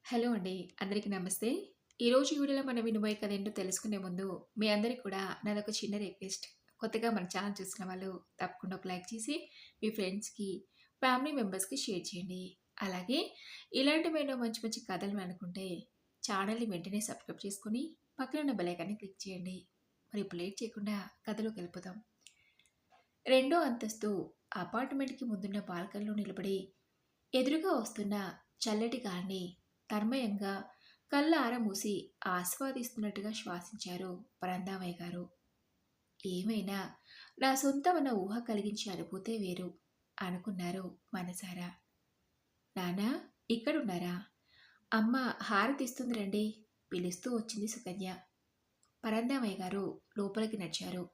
Hello అండి. అందరికీ నమస్తే. ఈరోజు ఈ వీడియోలో మనం వినబోయే కథ ఏంటో తెలుసుకునే ముందు, మీ అందరికి కూడా నాదొక చిన్న రిక్వెస్ట్. కొత్తగా మన ఛానెల్ చూస్తున్న వాళ్ళు తప్పకుండా ఒక లైక్ చేసి, మీ ఫ్రెండ్స్‌కి, ఫ్యామిలీ మెంబర్స్‌కి షేర్ చేయండి. అలాగే ఇలాంటివేవో మంచి మంచి కథలు వినాలనుకుంటే ఛానెల్‌ని వెంటనే సబ్స్క్రైబ్ చేసుకొని, పక్కన ఉన్న బెల్ ఐకాన్‌ని క్లిక్ చేయండి. మరి ఇప్పుడు లేట్ చేయకుండా కథలోకి వెళ్ళిపోదాం. రెండో అంతస్తు అపార్ట్మెంట్‌కి ముందున్న బాల్కనీలో నిలబడి ఎదురుగా వస్తున్న చల్లటి గాలిని తన్మయంగా కళ్ళార మూసి ఆస్వాదిస్తున్నట్టుగా శ్వాసించారు పరందామయ్య గారు. ఏమైనా నా సొంతమన్న ఊహ కలిగించే అనుభూతే వేరు అనుకున్నారు మనసారా. నానా, ఇక్కడున్నారా? అమ్మ హారతిస్తుంది రండి, పిలుస్తూ వచ్చింది సుకన్య. పరందామయ్య గారు లోపలికి నడిచారు.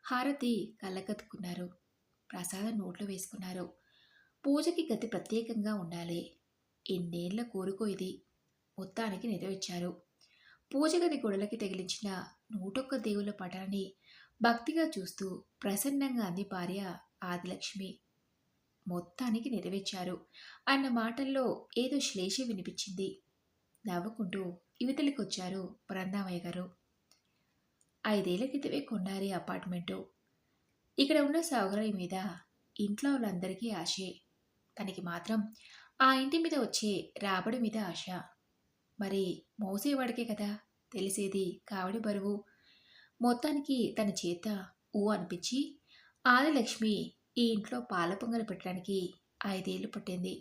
హారతి కళ్ళకత్తుకున్నారు. ప్రసాదం నోట్లో వేసుకున్నారు. పూజకి గతి ప్రత్యేకంగా ఉండాలి. ఇన్నేళ్ల కోరికో ఇది. మొత్తానికి నెరవేర్చారు. పూజగది గోడలకి తగిలించిన 101 దేవుళ్ళ పటాన్ని భక్తిగా చూస్తూ ప్రసన్నంగా అంది భార్య ఆదిలక్ష్మి. మొత్తానికి నెరవేర్చారు అన్న మాటల్లో ఏదో శ్లేష వినిపించింది. నవ్వుకుంటూ ఇవతలికొచ్చారు పరందామయ్య గారు. 5 ఏళ్ల క్రితమే కొన్నారీ అపార్ట్మెంటు. ఇక్కడ ఉన్న సౌకర్యం మీద ఇంట్లో వాళ్ళందరికీ ఆశే. తనకి మాత్రం ఆ ఇంటి మీద వచ్చే రాబడి మీద ఆశ. మరి మోసేవాడికే కదా తెలిసేది కావడి బరువు. మొత్తానికి తన చేత ఊ అనిపించి ఆదిలక్ష్మి ఈ ఇంట్లో పాల పొంగలు పెట్టడానికి 5 ఏళ్లు పట్టింది.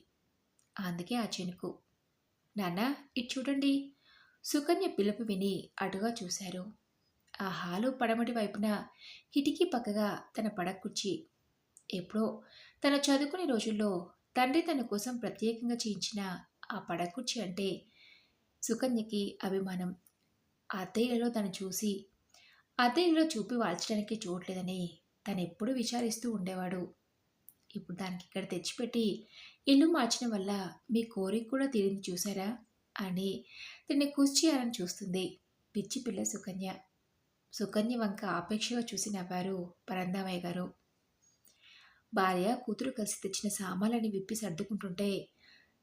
అందుకే ఆ చెనుకు. నాన్న, ఇటు చూడండి. సుకన్య పిలుపు విని అటుగా చూశారు. ఆ హాలు పడమటి వైపున కిటికీ పక్కగా తన పడకుర్చీ. ఎప్పుడో తన చదువుకునే రోజుల్లో తండ్రి తన కోసం ప్రత్యేకంగా చేయించిన ఆ పడకుర్చీ అంటే సుకన్యకి అభిమానం. అత్తయ్యలో తను చూసి అత్తయ్యలో చూపి వాల్చడానికి చోట్లేదని తనెప్పుడూ విచారిస్తూ ఉండేవాడు. ఇప్పుడు దానికి ఇక్కడ తెచ్చిపెట్టి ఇల్లు మార్చడం వల్ల మీ కోరిక కూడా తీరింది చూసారా అని తిన్ని చేయాలని చూస్తుంది పిచ్చి పిల్ల సుకన్య. సుకన్య వంక ఆపేక్షగా చూసి నవ్వారు పరందామయ్య గారు. భార్య కూతురు కలిసి తెచ్చిన సామాన్లని విప్పి సర్దుకుంటుంటే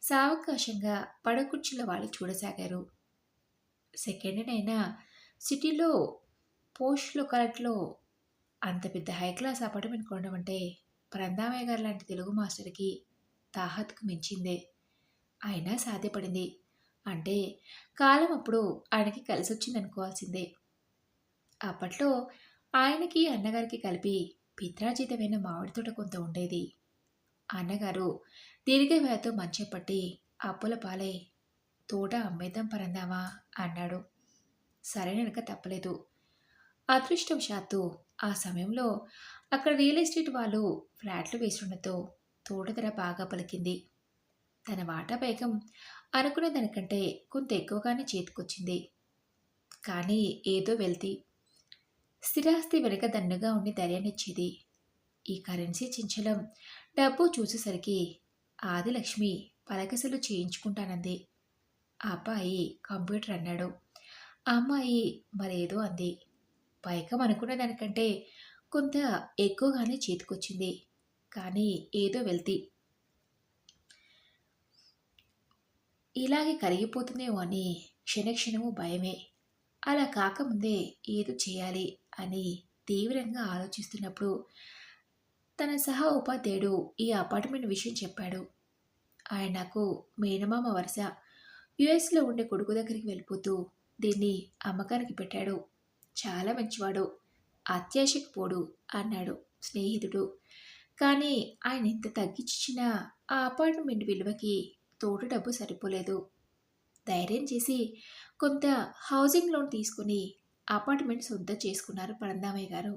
సావకాశంగా పడకుర్చీలో వాళ్ళు చూడసాగారు. సెకండ్ హ్యాండ్ అయినా సిటీలో పోస్ట్ లొకాలిటీలో అంత పెద్ద హై క్లాస్ అపార్ట్మెంట్ కొనడం అంటే పరందామయ్య గారు లాంటి తెలుగు మాస్టర్కి తాహత్కు మించిందే. అయినా సాధ్యపడింది అంటే కాలం అప్పుడు ఆయనకి కలిసొచ్చింది అనుకోవాల్సిందే. అప్పట్లో ఆయనకి అన్నగారికి కలిపి పిత్రాజీతమైన మామిడి తోట కొంత ఉండేది. అన్నగారు దీర్ఘవ్యాధితో మంచం పట్టి అప్పుల పాలై తోట అమ్మేద్దాం పరందామా అన్నాడు. సరేననక తప్పలేదు. అదృష్టవశాత్తు ఆ సమయంలో అక్కడ రియల్ ఎస్టేట్ వాళ్ళు ఫ్లాట్లు వేస్తుండటంతో తోట ధర బాగా పలికింది. తన వాటా బేగం అనుకునే దానికంటే కొంత ఎక్కువగానే చేతికొచ్చింది. కానీ ఏదో వెళ్తి స్థిరాస్తి వెనుక దన్నుగా ఉండి ధైర్యాన్నిచ్చేది. ఈ కరెన్సీ చించలం డబ్బు చూసేసరికి ఆదిలక్ష్మి పలకసలు చేయించుకుంటానంది. ఆ అబ్బాయి కంప్యూటర్ అన్నాడు. ఆ అమ్మాయి మరేదో అంది. పైకం అనుకున్న దానికంటే కొంత ఎక్కువగానే చేతికొచ్చింది. కానీ ఏదో వెళ్తి ఇలాగే కరిగిపోతుందేమో అని క్షణక్షణము భయమే. అలా కాకముందే ఏదో చేయాలి అని తీవ్రంగా ఆలోచిస్తున్నప్పుడు తన సహా ఉపాధ్యాయుడు ఈ అపార్ట్మెంట్ విషయం చెప్పాడు. ఆయన నాకు మేనమామ వరుస. యుఎస్లో ఉండే కొడుకు దగ్గరికి వెళ్ళిపోతూ దీన్ని అమ్మకానికి పెట్టాడు. చాలా మంచివాడు, అత్యాశకు పోడు అన్నాడు స్నేహితుడు. కానీ ఆయన ఎంత తగ్గించినా ఆ అపార్ట్మెంట్ విలువకి తోడు డబ్బు సరిపోలేదు. ధైర్యం చేసి కొంత హౌసింగ్ లోన్ తీసుకుని అపార్ట్మెంట్ సొంతం చేసుకున్నారు పరందామయ్య గారు.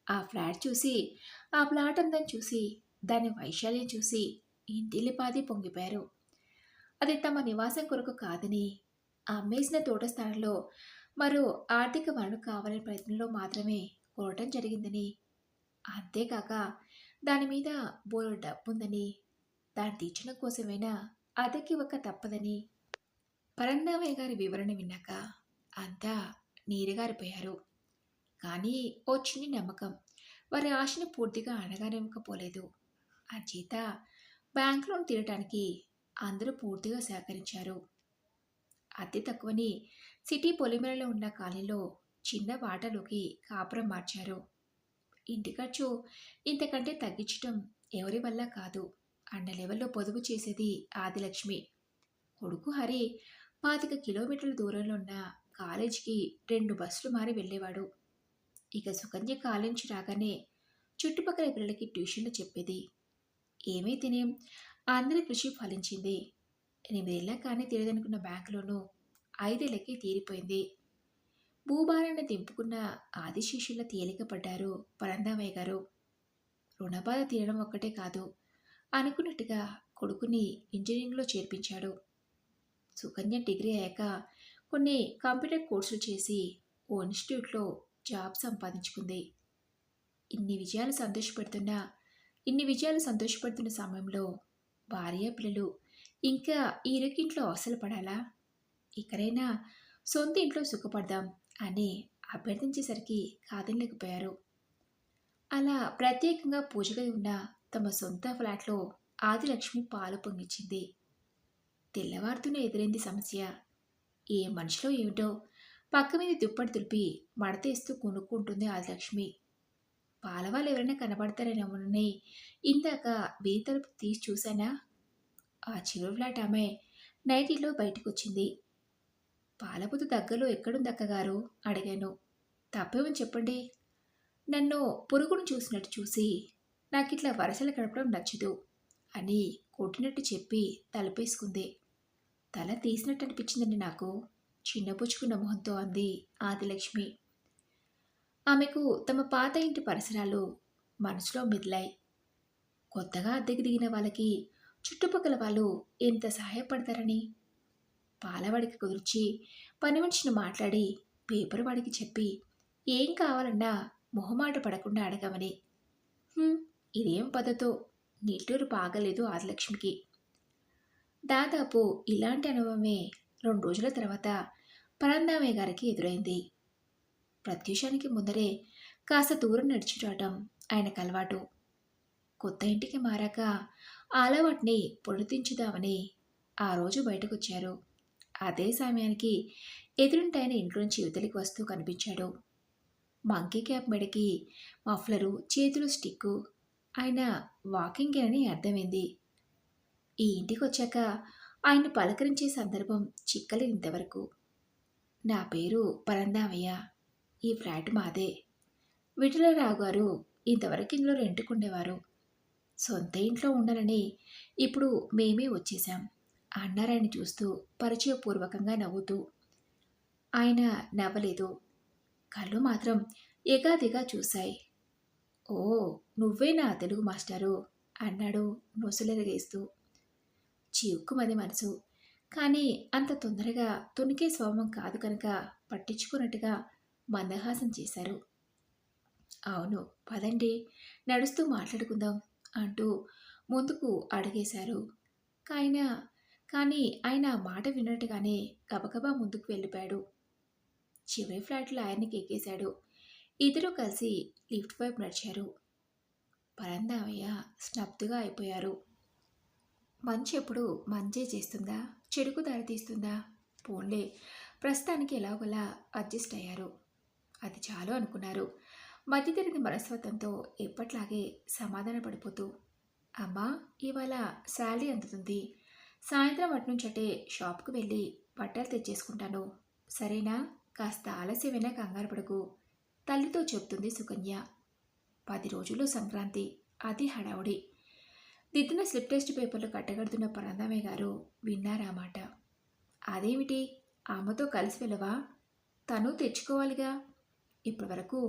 ఆ ఫ్లాట్ చూసి, ఆ ప్లాట్ అందం చూసి, దాని వైశాల్యం చూసి ఇంటిల్లిపాది పొంగిపోయారు. అది తమ నివాసం కొరకు కాదని, అమ్మేసిన తోట స్థానంలో మరో ఆర్థిక వనరు కావాలనే ప్రయత్నంలో మాత్రమే కొనటం జరిగిందని, అంతేకాక దాని మీద బోలెడు డబ్బుందని, దాన్ని తీర్చడం కోసమైనా అద్దెకి ఇవ్వక తప్పదని పరందామయ్య గారి వివరణ విన్నాక అంతా నీరుగారిపోయారు. కానీ ఓ చిన్ని నమ్మకం వారి ఆశను పూర్తిగా అణగానివ్వకపోలేదు. అంచేత బ్యాంక్ లోన్ తీరటానికి అందరూ పూర్తిగా సహకరించారు. అతి తక్కువని సిటీ పొలిమేరలో ఉన్న కాలనీలో చిన్న వాటాలోకి కాపురం మార్చారు. ఇంటి ఖర్చు ఇంతకంటే తగ్గించటం ఎవరి వల్ల కాదు అన్న లెవెల్లో పొదుపు చేసేది ఆదిలక్ష్మి. కొడుకు హరి 25 కిలోమీటర్ల దూరంలో ఉన్న కాలేజీకి 2 బస్సులు మారి వెళ్ళేవాడు. ఇక సుకన్య కాలేజీ నుంచి రాగానే చుట్టుపక్కల పిల్లలకి ట్యూషన్లు చెప్పేది. ఏమైతేనేం అందరి కృషి ఫలించింది. 8 ఏళ్ళ కానీ తీరదనుకున్న బ్యాంకులోనూ 5 ఏళ్ళకి తీరిపోయింది. భూభారాన్ని దింపుకున్న ఆదిశేషుల తేలిక పడ్డారు పరందామయ్య గారు. రుణబాధ తీరడం ఒక్కటే కాదు, అనుకున్నట్టుగా కొడుకుని ఇంజనీరింగ్లో చేర్పించాడు. సుకన్య డిగ్రీ అయ్యాక కొన్ని కంప్యూటర్ కోర్సులు చేసి ఓ ఇన్స్టిట్యూట్లో జాబ్ సంపాదించుకుంది. ఇన్ని విజయాలు సంతోషపెడుతున్న సమయంలో భార్య పిల్లలు ఇంకా ఈ ఇరుకింట్లో అవసరం పడాలా? ఇకరైనా సొంత ఇంట్లో సుఖపడదాం అని అభ్యర్థించేసరికి కాదనలేకపోయారు. అలా ప్రత్యేకంగా పూజ గది ఉన్న తమ సొంత ఫ్లాట్లో ఆదిలక్ష్మి పాలు పొంగిచ్చింది. తెల్లవారుతూనే ఎదురైంది సమస్య. ఏ మనిషిలో ఏమిటో పక్క మీద దుప్పటి దులిపి మడతేస్తూ కొనుక్కుంటుంది ఆదిలక్ష్మి. పాలవాళ్ళు ఎవరైనా కనబడతారేమోనని ఇందాక వీధి తలుపు తీసి చూశానా? ఆ చివరి ఫ్లాట్ ఆమె నైటీలో బయటకొచ్చింది. పాలబుద్దు దగ్గరలో ఎక్కడుంది అక్కగారు అడిగాను. తప్పేమని చెప్పండి. నన్ను పురుగును చూసినట్టు చూసి నాకిట్లా వరసలు గడపడం నచ్చదు అని కొట్టినట్టు చెప్పి తలపేసుకుంది. తల తీసినట్టు అనిపించిందండి నాకు, చిన్నపుచ్చుకున్న మొహంతో అంది ఆదిలక్ష్మి. ఆమెకు తమ పాత ఇంటి పరిసరాలు మనసులో మెదిలాయి. కొత్తగా అద్దెకి దిగిన వాళ్ళకి చుట్టుపక్కల వాళ్ళు ఎంత సహాయపడతారని. పాలవాడికి కుదిర్చి పని మనిషిని మాట్లాడి పేపర్ వాడికి చెప్పి ఏం కావాలన్నా మొహమాట పడకుండా అడగమని. ఇదేం పద్ధతో నిట్టూరు బాగలేదు ఆదిలక్ష్మికి. దాదాపు ఇలాంటి అనుభవమే 2 రోజుల తర్వాత పరందామయ్య గారికి ఎదురైంది. ప్రత్యూషానికి ముందరే కాస్త దూరం నడిచి రావటం ఆయనకు అలవాటు. కొత్త ఇంటికి మారాక ఆ అలవాటుని పొడితించుదామని ఆ రోజు బయటకొచ్చారు. అదే సమయానికి ఎదురుంటాయన ఇంట్లోంచి యువతలికి వస్తూ కనిపించాడు. మంకీ క్యాప్ మెడకి మఫ్లరు, చేతులు స్టిక్కు. ఆయన వాకింగ్ అని అర్థమైంది. ఈ ఇంటికి వచ్చాక ఆయన పలకరించే సందర్భం చిక్కలేదు ఇంతవరకు. నా పేరు పరందామయ్య, ఈ ఫ్లాట్ మాదే. విఠలరావు గారు ఇంతవరకు ఇందులో రెంట్కుండేవారు. సొంత ఇంట్లో ఉండాలని ఇప్పుడు మేమే వచ్చేశాం అన్నారాయన చూస్తూ పరిచయపూర్వకంగా నవ్వుతూ. ఆయన నవ్వలేదు, కళ్ళు మాత్రం ఎగాదిగా చూశాయి. ఓ, నువ్వేనా తెలుగు మాస్టారు అన్నాడు నొసలెరగేస్తూ. చివుక్కుమది మనసు, కానీ అంత తొందరగా తునికే స్వభావం కాదు కనుక పట్టించుకున్నట్టుగా మందహాసం చేశారు. అవును పదండి, నడుస్తూ మాట్లాడుకుందాం అంటూ ముందుకు అడిగేశారు. కానీ ఆయన ఆ మాట విన్నట్టుగానే గబగబా ముందుకు వెళ్ళిపోయాడు. చివరి ఫ్లాట్లో ఆయనకి ఎక్కేశాడు. ఇద్దరూ కలిసి లిఫ్ట్ వైపు నడిచారు. పరందామయ్య స్నబ్దుగా అయిపోయారు. మంచి ఎప్పుడు మంచే చేస్తుందా, చెడుకు దారి తీస్తుందా? పోన్లే, ప్రస్తుతానికి ఎలాగోలా అడ్జస్ట్ అయ్యారు. అది చాలు అనుకున్నారు. మధ్యతరగతి మనస్తత్వంతో ఎప్పట్లాగే సమాధాన పడిపోతూ. అమ్మా, ఇవాళ శాలరీ అందుతుంది. సాయంత్రం అటునుంచటే షాప్కి వెళ్ళి బట్టలు తెచ్చేసుకుంటాను, సరేనా? కాస్త ఆలస్యమైనా కంగారు పడకు తల్లితో చెప్తుంది సుకన్య. 10 రోజుల్లో సంక్రాంతి, అది హడావుడి. దిద్దిన స్లిప్ టెస్ట్ పేపర్లు కట్టగడుతున్న పరందామయ్య గారు విన్నారా మాట. అదేమిటి, అమ్మతో కలిసి వెళ్ళవా? తను తెచ్చుకోవాలిగా. ఇప్పటి వరకు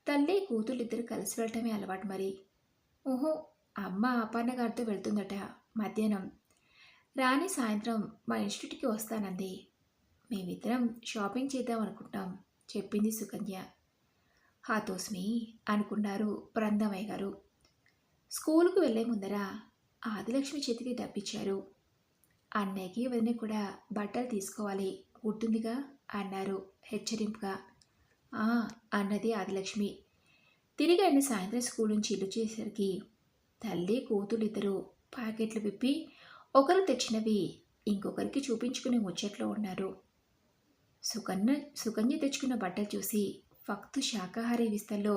తల్లి కూతుళ్ళిద్దరు కలిసి వెళ్ళటమే అలవాటు మరి. ఓహో, అమ్మ అపర్ణగారితో వెళ్తుందట మధ్యాహ్నం. రాని సాయంత్రం మా ఇన్స్టిట్యూట్కి వస్తానంది. మేమిద్దరం షాపింగ్ చేద్దాం అనుకుంటాం చెప్పింది సుకన్య. హాతోస్మి అనుకున్నారు పరందామయ్య గారు. స్కూలుకు వెళ్లే ముందర ఆదిలక్ష్మి చేతికి డబ్బిచ్చారు. అన్నయ్యకి వదిన కూడా బట్టలు తీసుకోవాలి, గుర్తుందిగా అన్నారు హెచ్చరింపుగా. అన్నది ఆదిలక్ష్మి. తిరిగి ఆయన సాయంత్రం స్కూల్ నుంచి ఇల్లు చేసేసరికి తల్లి కూతురు ఇద్దరు ప్యాకెట్లు విప్పి ఒకరు తెచ్చినవి ఇంకొకరికి చూపించుకునే ముచ్చట్లో ఉన్నారు. సుకన్య సుకన్య తెచ్చుకున్న బట్టలు చూసి ఫక్తు శాకాహారీ విస్తల్లో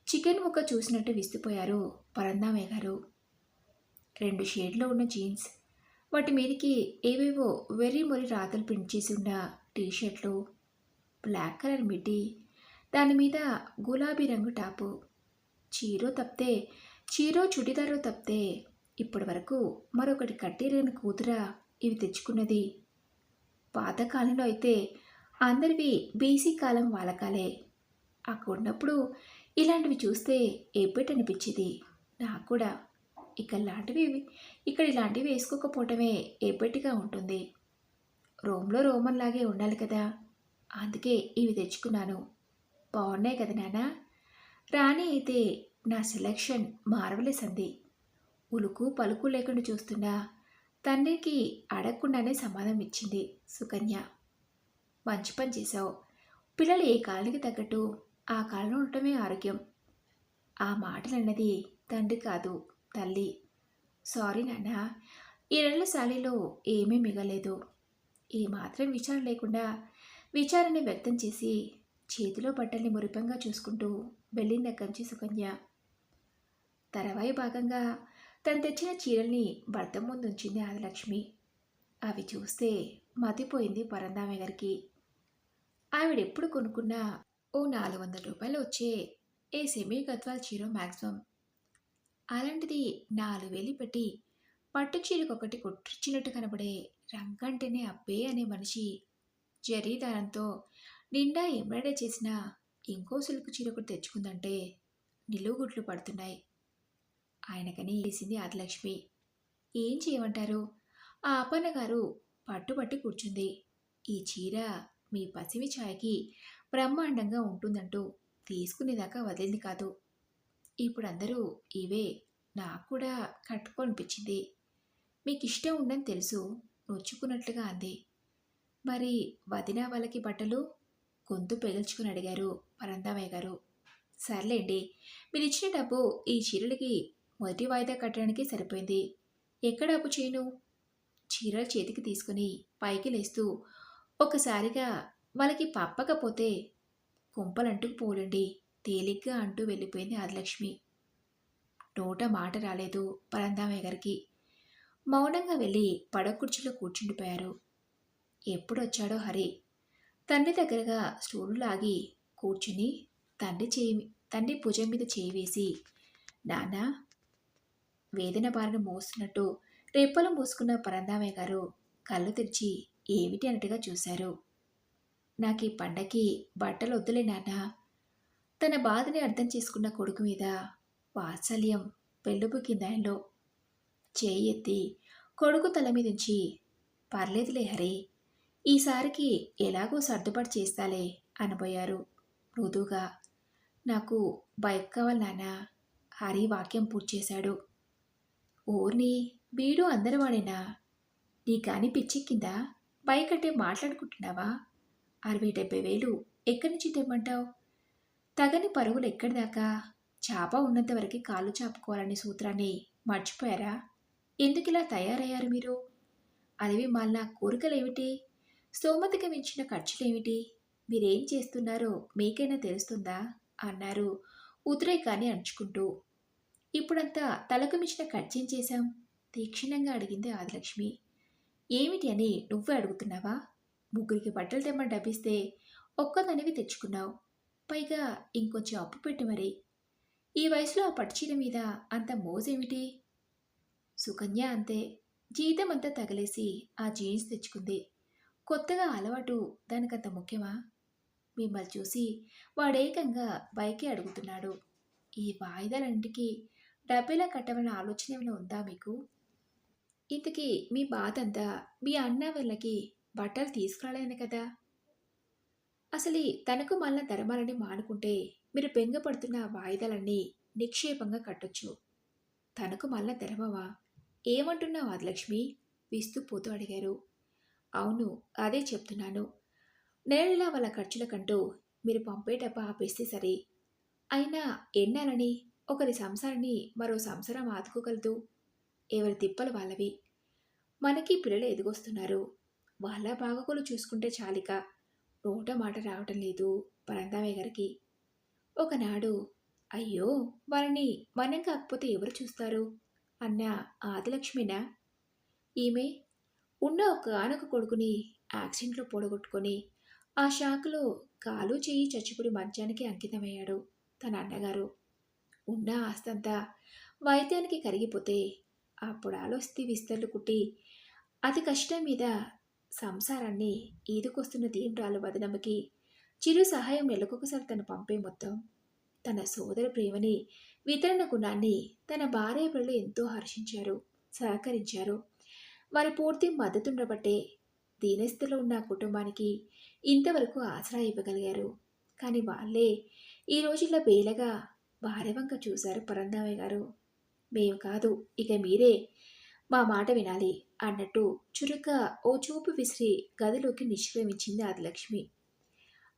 చికెన్ ముక్క చూసినట్టు విస్తుపోయారు పరందామయ్య గారు. 2 షేడ్లో ఉన్న జీన్స్, వాటి మీదకి ఏవేవో వెర్రి మొరి రాతలు ప్రింట్ చేసి ఉన్న టీషర్ట్లు, బ్లాక్ కలర్ మిడ్డీ, దాని మీద గులాబీ రంగు టాపు, చీరో తప్పితే చీరో చుడిదారో తప్పితే ఇప్పటి వరకు మరొకటి కట్టేరని కూతురా ఇవి తెచ్చుకున్నది. పాతకాలంలో అయితే అందరివి బీసీ కాలం వాలకాలే. అక్కడున్నప్పుడు ఇలాంటివి చూస్తే ఎబ్బెట్టనిపించేది నాకు కూడా. ఇక్కడ ఇలాంటివి వేసుకోకపోవటమే ఎబ్బెట్టిగా ఉంటుంది. రోమ్లో రోమన్లాగే ఉండాలి కదా, అందుకే ఇవి తెచ్చుకున్నాను. బాగున్నాయి కదా నాన్న. రాణి అయితే నా సెలక్షన్ మార్వలెస్ అంది. ఉలుకు పలుకు లేకుండా చూస్తున్నా తండ్రికి అడగకుండానే సమాధానం ఇచ్చింది సుకన్య. మంచి పని చేశావు. పిల్లలు ఏ కాలానికి తగ్గట్టు ఆ కాలంలో ఉండటమే ఆరోగ్యం. ఆ మాటలన్నది తండ్రి కాదు, తల్లి. సారీ నాన్న, ఈ నెలల శాలీలో ఏమీ మిగలేదు. ఏమాత్రం విచారం లేకుండా విచారాన్ని వ్యక్తం చేసి చేతిలో బట్టల్ని మురిపంగా చూసుకుంటూ వెళ్ళిందక్కంచి సుకన్య. తరవాయి భాగంగా తను తెచ్చిన చీరల్ని భర్త ముందు ఉంచింది ఆదిలక్ష్మి. అవి చూస్తే మతిపోయింది పరందామయ్య గారికి. ఆవిడెప్పుడు కొనుక్కున్నా ఓ 400 రూపాయలు వచ్చే ఏ సెమీ గద్వాల్ చీర మ్యాక్సిమం. అలాంటిది 4,000 పెట్టి పట్టు చీరకొకటి కుట్టించినట్టు కనబడే రంగంటేనే అబ్బే అనే మనిషి జరీదారంతో నిండా ఎంబ్రాయిడరీ చేసిన ఇంకో సిల్క్ చీర ఒకటి తెచ్చుకుందంటే నిలువుగుట్లు పడుతున్నాయి. ఆయనకని వేసింది ఆదిలక్ష్మి. ఏం చేయమంటారు? ఆ అపన్న గారు పట్టుబట్టి కూర్చుంది. ఈ చీర మీ పసివి ఛాయకి బ్రహ్మాండంగా ఉంటుందంటూ తీసుకునేదాకా వదిలింది కాదు. ఇప్పుడు అందరూ ఇవే నాకు కూడా కట్టుకోనిపించింది. మీకు ఇష్టం ఉందని తెలుసు, నొచ్చుకున్నట్లుగా అంది. మరి వదిన వాళ్ళకి బట్టలు? గొంతు పెగిల్చుకుని అడిగారు పరందామయ్య గారు. సర్లేండి, మీరు ఇచ్చిన డబ్బు ఈ చీరలకి మొదటి వాయిదా కట్టడానికి సరిపోయింది. ఎక్కడ అప్పు చేయను? చీరలు చేతికి తీసుకుని పైకి లేస్తూ ఒకసారిగా వాళ్ళకి పప్పకపోతే కుంపలంటుకు పోలండి తేలిగ్గా అంటూ వెళ్ళిపోయింది ఆదిలక్ష్మి. నోట మాట రాలేదు పరందామయ్య గారికి. మౌనంగా వెళ్ళి పడవ కుర్చీలో కూర్చుండిపోయారు. ఎప్పుడొచ్చాడో హరి. తండ్రి దగ్గరగా స్టూలు లాగి కూర్చుని తండ్రి భుజం మీద చేయి వేసి, నాన్న, వేదన బారిన మోస్తున్నట్టు రెప్పలు మూసుకున్న పరందామయ్య గారు కళ్ళు తెరిచి ఏమిటి అన్నట్టుగా చూశారు. నాకు ఈ పండకి బట్టలు వద్దులే నాన్న. తన బాధని అర్థం చేసుకున్న కొడుకు మీద వాత్సల్యం పెళ్ళుబుకింది ఆయనలో. చేయి ఎత్తి కొడుకు తల మీదుంచి, పర్లేదులే హరి, ఈసారికి ఎలాగో సర్దుబాటు చేస్తాలే అనబోయారు మృదువుగా. నాకు బైక్ కావాలి నాన్న. హరి వాక్యం పూర్తి చేశాడు. ఓర్ని, వీడు అందరివాడేనా? నీ కాని పిచ్చెక్కిందా? బైక్ అంటే మాట్లాడుకుంటున్నావా? 60,000-70,000 ఎక్కడి నుంచి తెమ్మంటావు? తగని పరుగులు ఎక్కడిదాకా? చాప ఉన్నంతవరకు కాళ్ళు చాపుకోవాలనే సూత్రాన్ని మర్చిపోయారా? ఎందుకిలా తయారయ్యారు మీరు? అదివి మళ్ళా కోరికలేమిటి? స్తోమతకి మించిన ఖర్చులేమిటి? మీరేం చేస్తున్నారో మీకైనా తెలుస్తుందా అన్నారు ఉద్రేకాన్ని అణుచుకుంటూ. ఇప్పుడంతా తలకు మించిన ఖర్చేం చేశాం? తీక్షణంగా అడిగింది ఆదిలక్ష్మి. ఏమిటి అని నువ్వే అడుగుతున్నావా? 3 బట్టలు తెమ్మని డబ్బిస్తే ఒక్కదానివి తెచ్చుకున్నావు. పైగా ఇంకొంచెం అప్పు పెట్టి మరి. ఈ వయసులో ఆ పట్టుచీర మీద అంత మోజేమిటి? సుకన్య అంతే. జీతం అంతా తగలేసి ఆ జీన్స్ తెచ్చుకుంది. కొత్తగా అలవాటు దానికంత ముఖ్యమా? మిమ్మల్ని చూసి వాడేకంగా బైకే అడుగుతున్నాడు. ఈ వాయిదాలన్నింటికి డబ్బెలా కట్టమన్న ఆలోచన ఏమైనా ఉందా మీకు? ఇంతకీ మీ బాధంతా మీ అన్న వాళ్ళకి బట్టలు తీసుకురాలేను కదా. అసలు తనకు మళ్ళా ధర్మాలని మానుకుంటే మీరు బెంగపడుతున్న వాయిదాలన్నీ నిక్షేపంగా కట్టొచ్చు. తనకు మళ్ళా ధర్మమా? ఏమంటున్నావు ఆదిలక్ష్మి? విస్తుపోతూ అడిగారు. అవును, అదే చెప్తున్నాను. నెలలా వాళ్ళ ఖర్చులకంటూ మీరు పంపే డబ్బా ఆపేస్తే సరే. అయినా ఎన్నాలని ఒకరి సంసారాన్ని మరో సంసారం ఆదుకోగలదు? ఎవరి తిప్పలు వాళ్ళవి. మనకి పిల్లలు ఎదిగొస్తున్నారు. వాళ్ళ బాగోగులు చూసుకుంటే చాలిక. నోట మాట రావటం లేదు పరందామయ్య గారికి. ఒకనాడు అయ్యో! వాళ్ళని మనం కాకపోతే ఎవరు చూస్తారు? అన్న ఆదిలక్ష్మేనా ఈమె? ఉన్న ఒకానొక కొడుకుని యాక్సిడెంట్‌లో పొడగొట్టుకొని, ఆ షాక్‌లో కాలు, చెయ్యి చచ్చుబడి మంచానికి అంకితమయ్యాడు తన అన్నగారు. ఉన్న ఆస్తంతా వైద్యానికి కరిగిపోతే, అప్పుడు ఆలోస్తే విస్తర్లు కుట్టి, అతి కష్టం మీద సంసారాన్ని ఈదుకొస్తున్న దీనురాలు వదనమ్మకి చిరు సహాయం నెలకొకసారి తను పంపే మొత్తం, తన సోదర ప్రేమని, వితరణ గుణాన్ని తన భార్య పిల్లలు ఎంతో హర్షించారు, సహకరించారు. వారి పూర్తి మద్దతుండబట్టే దీనస్థితిలో ఉన్న ఆ కుటుంబానికి ఇంతవరకు ఆసరా ఇవ్వగలిగారు. కానీ వాళ్ళే ఈ రోజుల్లో బేలగా భార్య వంక చూశారు పరంధామయ్య గారు. మేము కాదు, ఇక మీరే మా మాట వినాలి అన్నట్టు చురుగ్గా ఓ చూపు విసిరి గదిలోకి నిష్క్రమించింది ఆదిలక్ష్మి.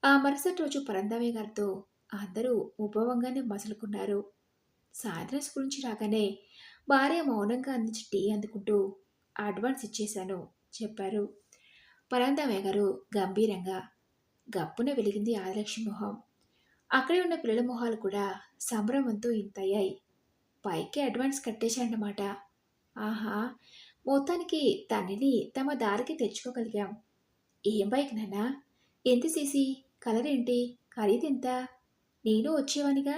ఆ మరుసటి రోజు పరంధామయ్య గారితో అందరూ ఉపవంగానే మసులుకున్నారు. సాయంత్రం స్కూల్ నుంచి రాగానే భార్య మౌనంగా అందించి టీ అందుకుంటూ అడ్వాన్స్ ఇచ్చేశాను చెప్పారు. పరంధామయ్య గారు గంభీరంగా. గప్పున వెలిగింది ఆదిలక్ష్మి మొహం. అక్కడే ఉన్న పిల్లల మొహాలు కూడా సంభ్రమంతో ఇంతయ్యాయి. పైకి అడ్వాన్స్ కట్టేశాడనమాట. ఆహా! మొత్తానికి తనని తమ దారికి తెచ్చుకోగలిగాం. ఏం బైక్ నాన్నా? ఎంత సీసీ? కలర్ ఏంటి? ఖరీదెంత? నేను వచ్చేవానిగా?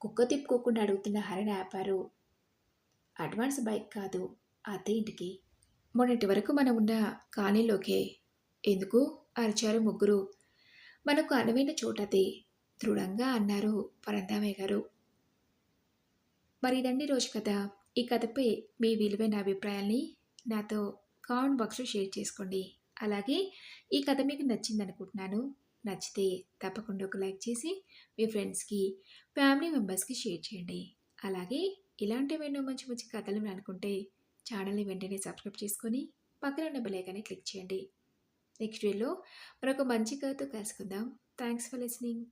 కుక్క తిప్పుకోకుండా అడుగుతున్న హరిని ఆపారు. అడ్వాన్స్ బైక్ కాదు, అద్దె ఇంటికి. మొన్నటి వరకు మనం ఉన్న కాలనీలోకే. ఎందుకు? అరిచారు ముగ్గురు. మనకు అనువైన చోటది దృఢంగా అన్నారు పరంధామయ్య గారు. మరి ఇదండి రోజు కథ. ఈ కథపై మీ విలువైన అభిప్రాయాల్ని నాతో కామెంట్ బాక్స్లో షేర్ చేసుకోండి. అలాగే ఈ కథ మీకు నచ్చిందనుకుంటున్నాను. నచ్చితే తప్పకుండా ఒక లైక్ చేసి మీ ఫ్రెండ్స్కి, ఫ్యామిలీ మెంబర్స్కి షేర్ చేయండి. అలాగే ఇలాంటివెన్నో మంచి మంచి కథలు అనుకుంటే ఛానల్ని వెంటనే సబ్స్క్రైబ్ చేసుకొని పక్కన ఉన్న బెల్ ఐకాన్ని క్లిక్ చేయండి. నెక్స్ట్ వీడియోలో మరొక మంచి కథతో కలుసుకుందాం. Thanks for listening.